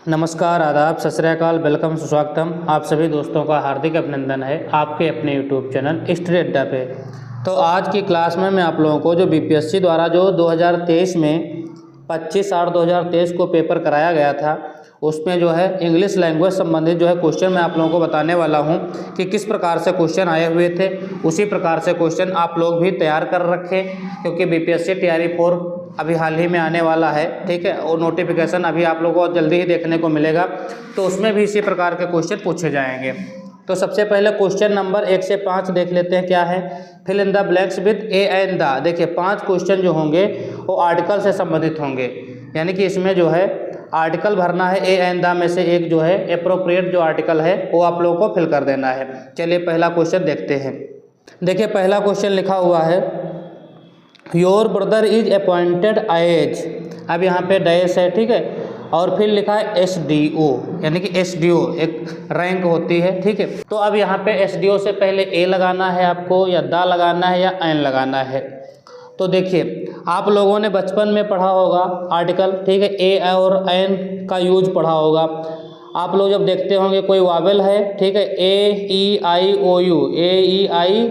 नमस्कार, आदाब, सत श्री अकाल, वेलकम, सुस्वागतम। आप सभी दोस्तों का हार्दिक अभिनंदन है आपके अपने यूट्यूब चैनल स्टडी अड्डा पे। तो आज की क्लास में मैं आप लोगों को जो बीपीएससी द्वारा जो 2023 में 25/8/2023 को पेपर कराया गया था, उसमें जो है इंग्लिश लैंग्वेज संबंधित जो है क्वेश्चन मैं आप लोगों को बताने वाला हूं कि किस प्रकार से क्वेश्चन आए हुए थे। उसी प्रकार से क्वेश्चन आप लोग भी तैयार कर रखें, क्योंकि बीपीएससी टीआरई 4 अभी हाल ही में आने वाला है, ठीक है। और नोटिफिकेशन अभी आप लोगों को जल्दी ही देखने को मिलेगा, तो उसमें भी इसी प्रकार के क्वेश्चन पूछे जाएंगे। तो सबसे पहले क्वेश्चन नंबर 1 से 5 देख लेते हैं क्या है। Fill in the blanks with a and the. देखिए 5 क्वेश्चन जो होंगे वो आर्टिकल से संबंधित होंगे, यानी कि इसमें जो है आर्टिकल भरना है। ए एंड द में से एक जो है एप्रोप्रिएट जो आर्टिकल है वो आप लोगों को फिल कर देना है। चलिए पहला क्वेश्चन देखते हैं। देखिए पहला क्वेश्चन लिखा हुआ है, your brother is appointed as. अब यहाँ पे डैश है, ठीक है, और फिर लिखा है एसडीओ, यानी कि एसडीओ एक रैंक होती है, ठीक है। तो अब यहाँ पे एसडीओ से पहले ए लगाना है आपको, या दा लगाना है, या एन लगाना है। तो देखिए आप लोगों ने बचपन में पढ़ा होगा आर्टिकल, ठीक है, ए और एन का यूज पढ़ा होगा। आप लोग जब देखते होंगे कोई वावेल है, ठीक है, ए ई आई ओ you, A E I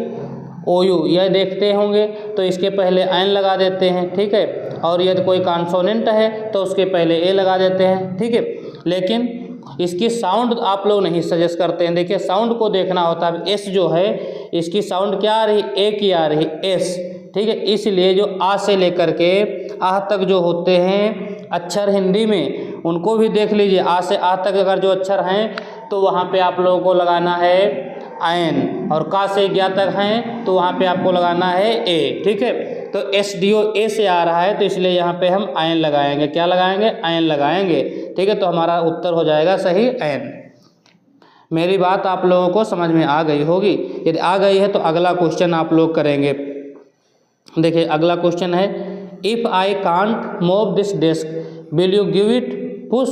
O you, यह देखते होंगे तो इसके पहले एन लगा देते हैं, ठीक है। और यदि कोई कॉन्सोनेंट है तो उसके पहले ए लगा देते हैं, ठीक है। लेकिन इसकी साउंड आप लोग नहीं सजेस्ट करते हैं। देखिए साउंड को देखना होता है। एस जो है इसकी साउंड क्या आ रही, ए की आ रही, एस, ठीक है। इसलिए जो आ से लेकर के आ तक जो होते हैं अक्षर हिंदी में, उनको भी देख लीजिए। आ से आ तक अगर जो अक्षर हैं तो वहाँ पे आप लोगों को लगाना है एन, और का से ज्ञा तक हैं तो वहाँ पे आपको लगाना है ए, ठीक है। तो एसडीओ ए से आ रहा है तो इसलिए यहाँ पे हम एन लगाएंगे। क्या लगाएंगे? एन लगाएंगे, ठीक है। तो हमारा उत्तर हो जाएगा सही एन। मेरी बात आप लोगों को समझ में आ गई होगी। यदि आ गई है तो अगला क्वेश्चन आप लोग करेंगे। देखिए अगला क्वेश्चन है, if I can't move this desk will you give it push.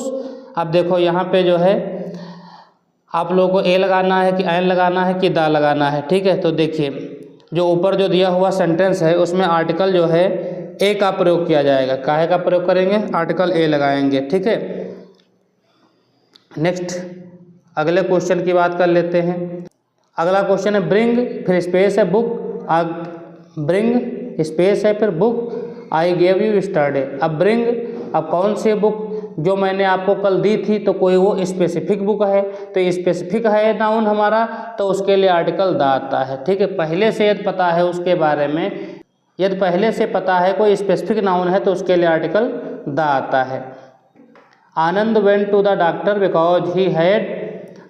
अब देखो यहाँ पे जो है आप लोगों को ए लगाना है कि एन लगाना है कि दा लगाना है, ठीक है। तो देखिए जो ऊपर जो दिया हुआ सेंटेंस है उसमें आर्टिकल जो है ए का प्रयोग किया जाएगा। काहे का प्रयोग करेंगे? आर्टिकल ए लगाएंगे, ठीक है। नेक्स्ट अगले क्वेश्चन की बात कर लेते हैं। अगला क्वेश्चन है ब्रिंग, फिर स्पेस है बुक, ब्रिंग स्पेस है फिर book I gave you yesterday. अब ब्रिंग, अब कौन सी बुक जो मैंने आपको कल दी थी, तो कोई वो स्पेसिफिक बुक है, तो स्पेसिफिक है नाउन हमारा, तो उसके लिए आर्टिकल दा आता है, ठीक है। पहले से यदि पता है उसके बारे में, यदि पहले से पता है कोई स्पेसिफिक नाउन है तो उसके लिए आर्टिकल दा आता है। Anand went to the doctor because he had,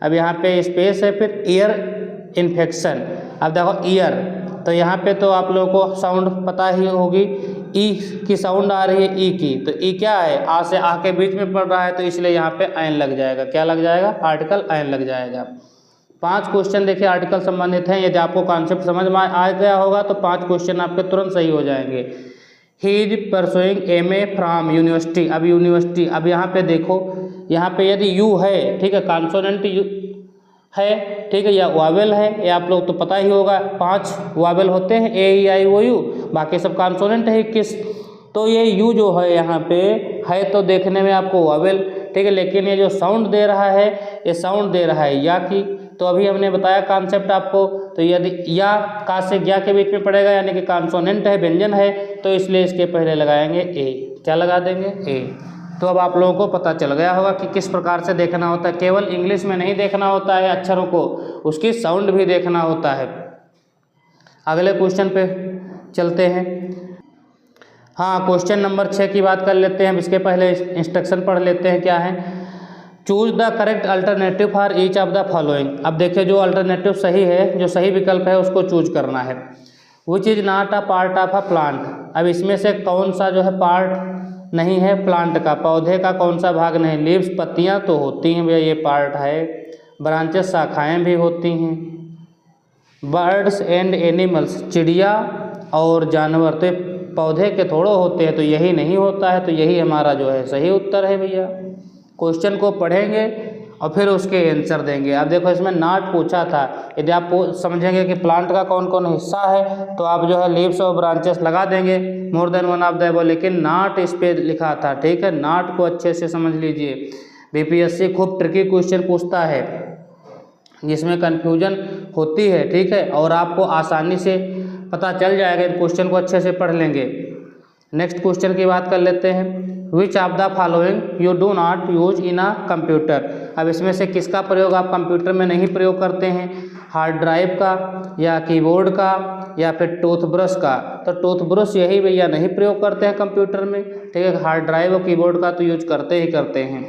अब यहाँ पे स्पेस है फिर ईयर इन्फेक्शन। अब देखो ईयर, तो यहाँ पे तो आप लोगों को साउंड पता ही होगी, ई की साउंड आ रही है, ई की, तो ई क्या है? आ से आ के बीच में पड़ रहा है, तो इसलिए यहाँ पे एन लग जाएगा। क्या लग जाएगा? आर्टिकल एन लग जाएगा। 5 क्वेश्चन देखिए आर्टिकल संबंधित हैं। यदि आपको कॉन्सेप्ट समझ में आ गया होगा तो 5 क्वेश्चन आपके तुरंत सही हो जाएंगे। He is pursuing MA from university. अब यूनिवर्सिटी, अब यहाँ पे देखो, यहाँ पे यदि यू है, ठीक है, कॉन्सोनेंट है, ठीक है, या वावेल है, ये आप लोग तो पता ही होगा 5 वावेल होते हैं, ए ई आई ओ यू, बाकी सब कॉन्सोनेंट है 21। तो ये यू जो है यहाँ पे है तो देखने में आपको वावेल, ठीक है, लेकिन ये जो साउंड दे रहा है ये साउंड दे रहा है या की। तो अभी हमने बताया कॉन्सेप्ट आपको, तो यदि या का से ज्ञा के बीच में पड़ेगा, यानी कि कॉन्सोनेंट है, व्यंजन है, तो इसलिए इसके पहले लगाएंगे ए। क्या लगा देंगे? ए। तो अब आप लोगों को पता चल गया होगा कि किस प्रकार से देखना होता है। केवल इंग्लिश में नहीं देखना होता है अक्षरों को, उसकी साउंड भी देखना होता है। अगले क्वेश्चन पे चलते हैं। हाँ, क्वेश्चन नंबर 6 की बात कर लेते हैं। इसके पहले इंस्ट्रक्शन पढ़ लेते हैं क्या है। Choose the correct alternative for each of the following. अब देखिए जो अल्टरनेटिव सही है, जो सही विकल्प है उसको चूज करना है। Which is not a part of a plant. अब इसमें से कौन सा जो है पार्ट नहीं है प्लांट का, पौधे का कौन सा भाग नहीं? लीव्स, पत्तियां तो होती हैं भैया, ये पार्ट है। ब्रांचेस, शाखाएं भी होती हैं। बर्ड्स एंड एनिमल्स, चिड़िया और जानवर, तो पौधे के थोड़े होते हैं, तो यही नहीं होता है, तो यही हमारा जो है सही उत्तर है भैया। क्वेश्चन को पढ़ेंगे और फिर उसके आंसर देंगे। अब देखो इसमें नॉट पूछा था, यदि आप समझेंगे कि प्लांट का कौन कौन हिस्सा है तो आप जो है लीव्स और ब्रांचेस लगा देंगे, more than one of the above, लेकिन नॉट इस पे लिखा था, ठीक है। नॉट को अच्छे से समझ लीजिए। बीपीएससी खूब ट्रिकी क्वेश्चन पूछता है जिसमें कन्फ्यूजन होती है, ठीक है, और आपको आसानी से पता चल जाएगा, क्वेश्चन को अच्छे से पढ़ लेंगे। नेक्स्ट क्वेश्चन की बात कर लेते हैं। Which of the following you do not use in a computer. अब इसमें से किसका प्रयोग आप कंप्यूटर में नहीं प्रयोग करते हैं? हार्ड ड्राइव का, या कीबोर्ड का, या फिर टूथब्रश का। तो टूथब्रश यही भैया नहीं प्रयोग करते हैं कंप्यूटर में, ठीक है। हार्ड ड्राइव और कीबोर्ड का तो यूज करते ही करते हैं।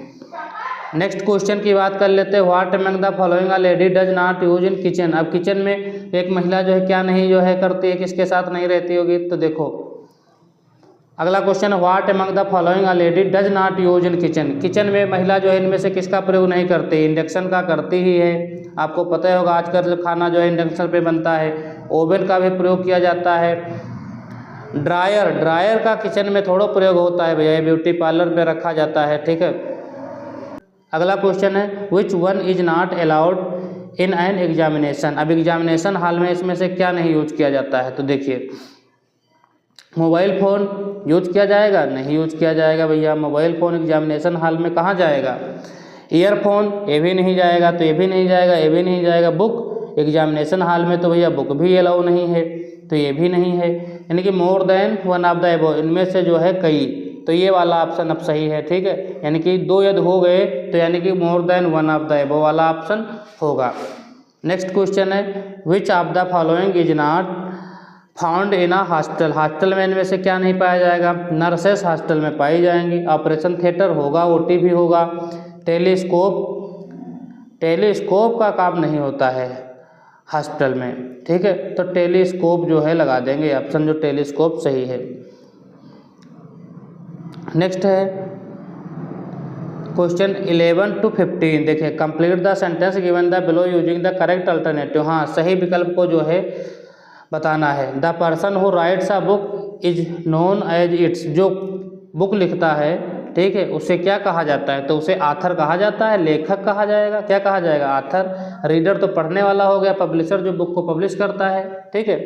नेक्स्ट क्वेश्चन की बात कर लेते हैं। What among the following a lady does not use in kitchen. अब किचन में एक महिला जो है क्या नहीं जो है करती है, किसके साथ नहीं रहती होगी? तो देखो अगला क्वेश्चन है what among the following a lady does not use in kitchen. Kitchen में महिला जो है इनमें से किसका प्रयोग नहीं करती? इंडक्शन का करती ही है। आपको पता ही होगा आजकल खाना जो है इंडक्शन पे बनता है। ओवन का भी प्रयोग किया जाता है। ड्रायर का किचन में थोड़ा प्रयोग होता है भैया, ब्यूटी पार्लर में रखा जाता है, ठीक है। अगला क्वेश्चन है which one is not allowed in an examination. अब एग्जामिनेशन हॉल में इसमें से क्या नहीं यूज किया जाता है? तो देखिए मोबाइल फ़ोन यूज किया जाएगा? नहीं यूज किया जाएगा भैया। मोबाइल फ़ोन एग्जामिनेशन हॉल में कहाँ जाएगा? ईयरफोन ये भी नहीं जाएगा, तो ये भी नहीं जाएगा, ये भी नहीं जाएगा। बुक एग्जामिनेशन हॉल में तो भैया बुक भी अलाउ नहीं है, तो ये भी नहीं है। यानी कि more than one of the above, इनमें से जो है कई, तो ये वाला ऑप्शन अब सही है, ठीक है। यानी कि दो यदि हो गए तो यानी कि more than one of the above वाला ऑप्शन होगा। नेक्स्ट क्वेश्चन है which of the following is not found in a hostel. Hostel में इनमें से क्या नहीं पाया जाएगा? नर्सेस हॉस्टल में पाई जाएंगी। ऑपरेशन थिएटर होगा, ओटी भी होगा। टेलीस्कोप का काम नहीं होता है हॉस्टल में, ठीक है। तो टेलीस्कोप जो है लगा देंगे ऑप्शन, जो टेलीस्कोप सही है। नेक्स्ट है क्वेश्चन 11 to 15। देखिए complete the sentence given the below using the correct alternative. हाँ, सही विकल्प को जो है बताना है। The person who writes a book is known as its. जो बुक लिखता है, ठीक है, उसे क्या कहा जाता है? तो उसे आथर कहा जाता है, लेखक कहा जाएगा। क्या कहा जाएगा? आथर। रीडर तो पढ़ने वाला हो गया, पब्लिशर जो बुक को पब्लिश करता है, ठीक है,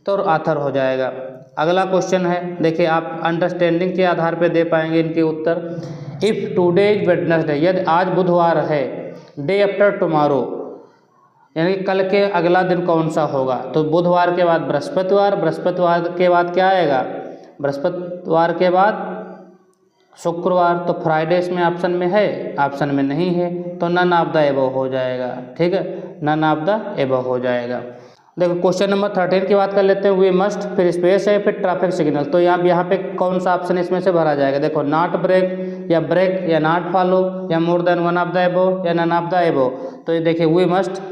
तो आथर हो जाएगा। अगला क्वेश्चन है, देखिए आप अंडरस्टैंडिंग के आधार पे दे पाएंगे इनके उत्तर। इफ़ टुडे इज वेडनेसडे, यदि आज बुधवार है, डे आफ्टर टुमारो यानी कल के अगला दिन कौन सा होगा? तो बुधवार के बाद बृहस्पतिवार, बृहस्पतिवार के बाद क्या आएगा? बृहस्पतिवार के बाद शुक्रवार। तो फ्राइडे इसमें ऑप्शन में है? ऑप्शन में नहीं है, तो नन ऑफ द एबव हो जाएगा, ठीक है, नन ऑफ द एबव हो जाएगा। देखो क्वेश्चन नंबर 13 की बात कर लेते हैं। वी मस्ट, फिर स्पेस है, फिर ट्रैफिक सिग्नल। तो यहाँ पे कौन सा ऑप्शन इसमें से भरा जाएगा? देखो नॉट ब्रेक, या ब्रेक, या नॉट फॉलो, या more than one of the above, या नन ऑफ द एबव। तो ये देखिए वी मस्ट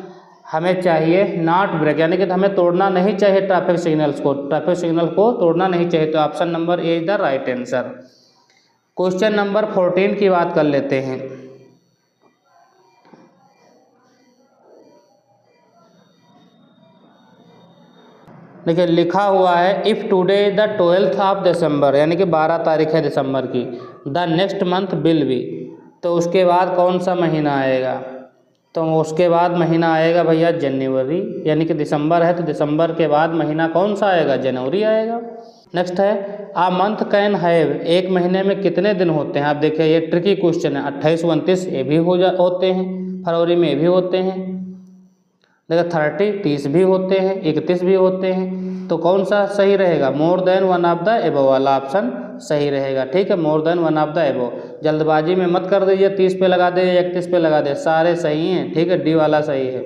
हमें चाहिए नॉट ब्रेक, यानी कि हमें तोड़ना नहीं चाहिए ट्रैफिक सिग्नल्स को, ट्रैफिक सिग्नल को तोड़ना नहीं चाहिए। तो option number A is the right answer. Question number 14 की बात कर लेते हैं। देखिए लिखा हुआ है if today is the 12th of December, यानी कि 12 तारीख है दिसंबर की, the next month will be, तो उसके बाद कौन सा महीना आएगा? तो उसके बाद महीना आएगा भैया जनवरी, यानी कि दिसंबर है तो दिसंबर के बाद महीना कौन सा आएगा? जनवरी आएगा। नेक्स्ट है आ मंथ कैन हैव, एक महीने में कितने दिन होते हैं? आप देखिए ये ट्रिकी क्वेश्चन है। 28, 29 ये भी होते हैं, फरवरी में ये भी होते हैं, देखो 30 भी होते हैं, 31 भी होते हैं। तो कौन सा सही रहेगा? More than one of the above वाला ऑप्शन सही रहेगा, ठीक है, more than one of the above. जल्दबाजी में मत कर दीजिए 30 पे लगा दे, 31 पे लगा दे, सारे सही हैं, ठीक है, डी वाला सही है।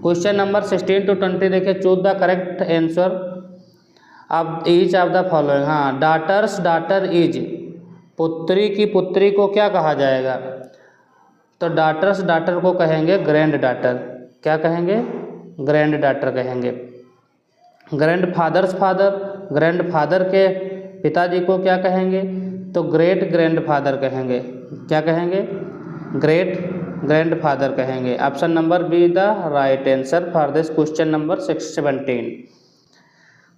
क्वेश्चन नंबर 16 to 20 देखिए चूज द करेक्ट आंसर अब ईच ऑफ द फॉलोइंग। हाँ, डाटर इज, पुत्री की पुत्री को क्या कहा जाएगा? तो डाटर को कहेंगे ग्रैंड डाटर। क्या कहेंगे? ग्रैंड डाटर कहेंगे। ग्रैंड फादर, ग्रैंड फादर के पिताजी को क्या कहेंगे? तो ग्रेट ग्रैंड फादर कहेंगे। क्या कहेंगे? ग्रेट ग्रैंड फादर कहेंगे। Option number B the right answer for this question number 17।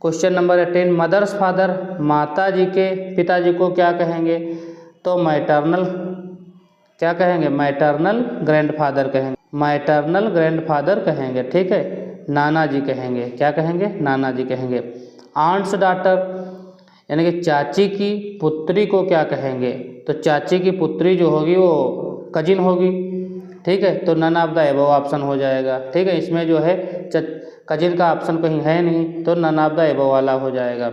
Question number 18 mothers father, माता जी के पिताजी को क्या कहेंगे? तो मैटरनल, क्या कहेंगे? मैटरनल ग्रैंडफादर कहेंगे, मैटरनल ग्रैंडफादर कहेंगे, ठीक है, नाना जी कहेंगे। क्या कहेंगे? नाना जी कहेंगे। आंट्स डॉटर यानी कि चाची की पुत्री को क्या कहेंगे? तो चाची की पुत्री जो होगी वो कजिन होगी, ठीक है, तो none of the above option हो जाएगा, ठीक है। इसमें जो है कजिन का ऑप्शन कहीं है नहीं, तो नन ऑफ द एबव वाला हो जाएगा।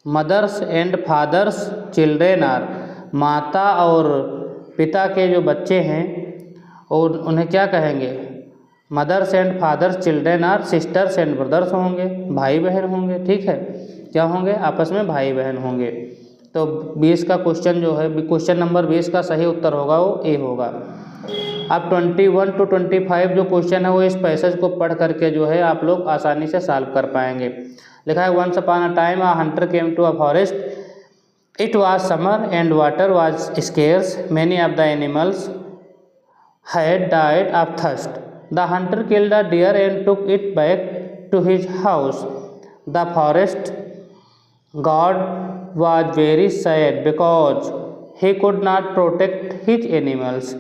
Mothers and fathers children are, माता और पिता के जो बच्चे हैं और उन्हें क्या कहेंगे, mothers and fathers children are sisters and brothers होंगे, भाई बहन होंगे, ठीक है, क्या होंगे, आपस में भाई बहन होंगे। तो 20 का क्वेश्चन जो है, क्वेश्चन नंबर 20 का सही उत्तर होगा वो ए होगा। अब 21 to 25 जो क्वेश्चन है वो इस पैसेज को पढ़ करके जो है आप लोग आसानी से सॉल्व कर पाएंगे। लिखा है once upon a time a hunter came to a forest, it was summer and water was scarce, many of the animals had died of thirst, the hunter killed a deer and took it back to his house, the forest god was very sad because he could not protect his animals.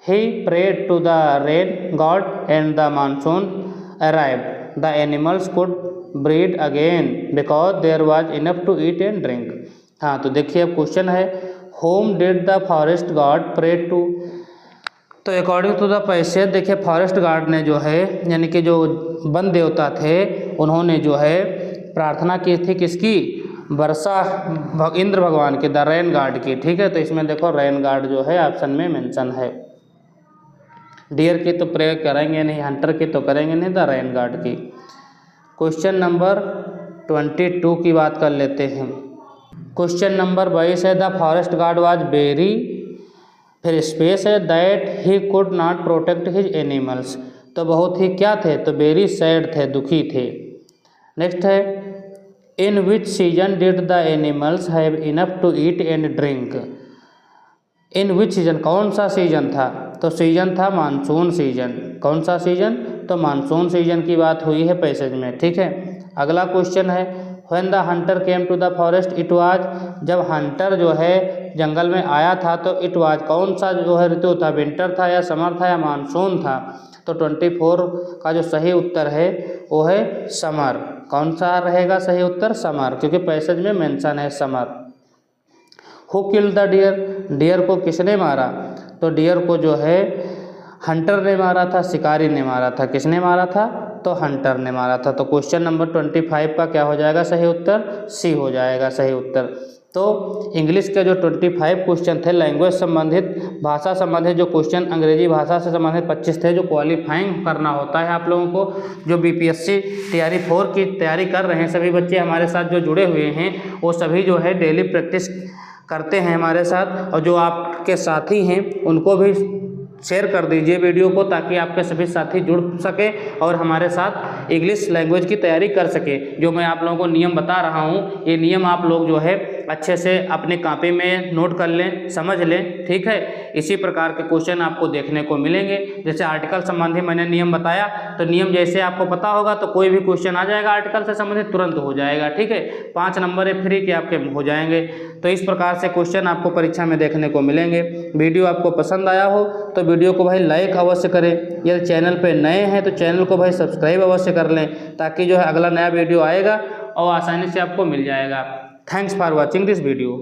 He prayed to the rain god and the monsoon arrived. The animals could breed again because there was enough to eat and drink. हाँ, तो देखिए अब question है whom did the forest god pray to। तो according to the passage देखिए forest guard ने जो है यानी कि जो वन देवता थे उन्होंने जो है प्रार्थना की थी किसकी, वर्षा इंद्र भगवान के, द रेन गार्ड की, ठीक है। तो इसमें देखो रेन गार्ड जो है ऑप्शन में मेंशन है। डियर की तो प्रे करेंगे नहीं, हंटर की तो करेंगे नहीं, द रेन गार्ड की। क्वेश्चन नंबर 22 की बात कर लेते हैं। क्वेश्चन नंबर 22 है the forest guard was very, फिर स्पेस है that he could not protect his animals, तो बहुत ही क्या थे, तो वेरी सैड थे, दुखी थे। नेक्स्ट है in which season did the animals have enough to eat and drink, in which season, कौन सा सीजन था, तो सीजन था मानसून सीजन, कौन सा सीजन, तो मानसून सीजन की बात हुई है पैसेज में, ठीक है। अगला क्वेश्चन है when the hunter came to the forest it was, जब हंटर जो है जंगल में आया था तो इट वाज कौन सा जो है ऋतु था, विंटर था या समर था या मानसून था, तो 24 का जो सही उत्तर है वो है समर। कौन सा रहेगा सही उत्तर, समर, क्योंकि पैसेज में मेंशन है summer. Who killed the deer, deer को किसने मारा, तो डियर को जो है हंटर ने मारा था, शिकारी ने मारा था, किसने मारा था, तो हंटर ने मारा था। तो क्वेश्चन नंबर 25 का क्या हो जाएगा सही उत्तर, सी हो जाएगा सही उत्तर। तो इंग्लिश के जो 25 क्वेश्चन थे लैंग्वेज संबंधित, भाषा संबंधित जो क्वेश्चन अंग्रेजी भाषा से संबंधित 25 थे जो क्वालिफाइंग करना होता है आप लोगों को, जो बीपीएससी टीआरई 4 की तैयारी कर रहे हैं सभी बच्चे हमारे साथ जो जुड़े हुए हैं वो सभी जो है डेली प्रैक्टिस करते हैं हमारे साथ, और जो आपके साथी हैं उनको भी शेयर कर दीजिए वीडियो को ताकि आपके सभी साथी जुड़ सके और हमारे साथ इंग्लिश लैंग्वेज की तैयारी कर सके। जो मैं आप लोगों को नियम बता रहा हूँ ये नियम आप लोग जो है अच्छे से अपने कॉपी में नोट कर लें, समझ लें, ठीक है। इसी प्रकार के क्वेश्चन आपको देखने को मिलेंगे। जैसे आर्टिकल संबंधी मैंने नियम बताया, तो नियम जैसे आपको पता होगा तो कोई भी क्वेश्चन आ जाएगा आर्टिकल से संबंधित तुरंत हो जाएगा, ठीक है। 5 नंबर फ्री के आपके हो जाएंगे। तो इस प्रकार से क्वेश्चन आपको परीक्षा में देखने को मिलेंगे। वीडियो आपको पसंद आया हो तो वीडियो को भाई लाइक अवश्य करें, यदि चैनल पे नए हैं तो चैनल को भाई सब्सक्राइब अवश्य कर लें ताकि जो है अगला नया वीडियो आएगा और आसानी से आपको मिल जाएगा। Thanks for watching this video.